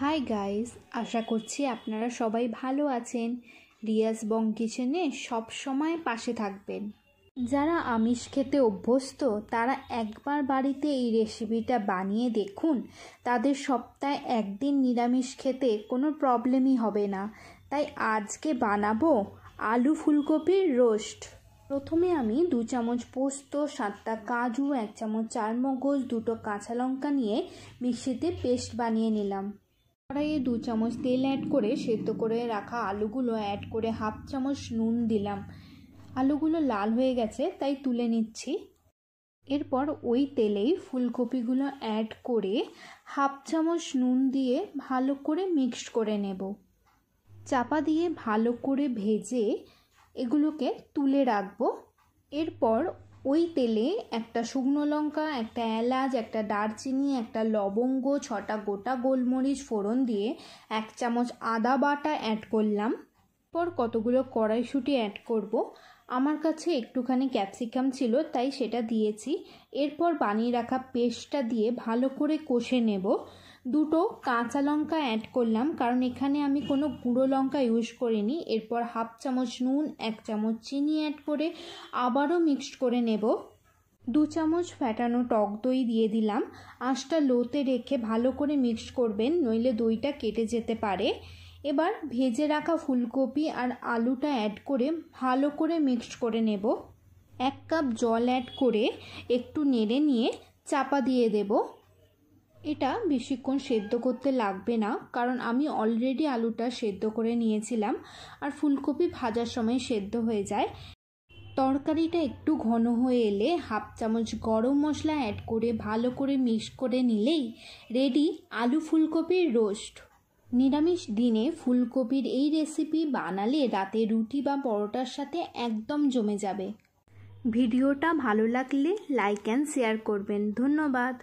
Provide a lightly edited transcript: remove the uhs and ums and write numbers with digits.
Hi guys, আশা করছি আপনারা সবাই ভালো আছেন। রিয়াজ বং কিচেনে সব সময় পাশে থাকবেন। যারা আমিষ খেতে অভ্যস্ত তারা একবার বাড়িতে এই রেসিপিটা বানিয়ে দেখুন। তাদের সপ্তাহে একদিন নিরামিষ খেতে কোনো প্রবলেমই হবে না। তাই আজকে বানাবো আলু ফুলকপির রোস্ট। প্রথমে আমি 2 চামচ পোস্ত, 7টা কাজু, 1 চামচ চারমগজ, 2টো কাঁচা লঙ্কা নিয়ে মিক্সিতে পেস্ট বানিয়ে নিলাম। কড়াইয়ে 2 চামচ তেল অ্যাড করে সেদ্ধ করে রাখা আলুগুলো অ্যাড করে 1/2 চামচ নুন দিলাম। আলুগুলো লাল হয়ে গেছে তাই তুলে নিচ্ছি। এরপর ওই তেলেই ফুলকপিগুলো অ্যাড করে 1/2 চামচ নুন দিয়ে ভালো করে মিক্সড করে নেব। চাপা দিয়ে ভালো করে ভেজে এগুলোকে তুলে রাখবো। এরপর ওই তেলে একটা শুকনো লঙ্কা, একটা এলাচ, একটা দারচিনি, একটা লবঙ্গ, 6টা গোটা গোলমরিচ ফোড়ন দিয়ে 1 চামচ আদা বাটা অ্যাড করলাম। এরপর কতগুলো কড়াইশুঁটি অ্যাড করব। আমার কাছে একটুখানি ক্যাপসিকাম ছিল তাই সেটা দিয়েছি। এরপর বানিয়ে রাখা পেস্টটা দিয়ে ভালো করে কষে নেব। 2টো কাঁচা লঙ্কা অ্যাড করলাম কারণ এখানে আমি কোনো গুঁড়ো লঙ্কা ইউজ করিনি। এরপর 1/2 চামচ নুন, 1 চামচ চিনি অ্যাড করে আবারও মিক্সড করে নেব। 2 চামচ ফ্যাটানো টক দই দিয়ে দিলাম। আঁচটা লোতে রেখে ভালো করে মিক্সড করবেন, নইলে দইটা কেটে যেতে পারে। এবার ভেজে রাখা ফুলকপি আর আলুটা অ্যাড করে ভালো করে মিক্সড করে নেব। 1 কাপ জল অ্যাড করে একটু নেড়ে নিয়ে চাপা দিয়ে দেব। এটা বেশিক্ষণ সেদ্ধ করতে লাগবে না কারণ আমি অলরেডি আলুটা সেদ্ধ করে নিয়েছিলাম আর ফুলকপি ভাজার সময় সেদ্ধ হয়ে যায়। তরকারিটা একটু ঘন হয়ে এলে 1/2 চামচ গরম মশলা অ্যাড করে ভালো করে মিক্স করে নিলেই রেডি আলু ফুলকপির রোস্ট। নিরামিষ দিনে ফুলকপির এই রেসিপি বানালে রাতে রুটি বা পরোটার সাথে একদম জমে যাবে। ভিডিওটা ভালো লাগলে লাইক অ্যান্ড শেয়ার করবেন। ধন্যবাদ।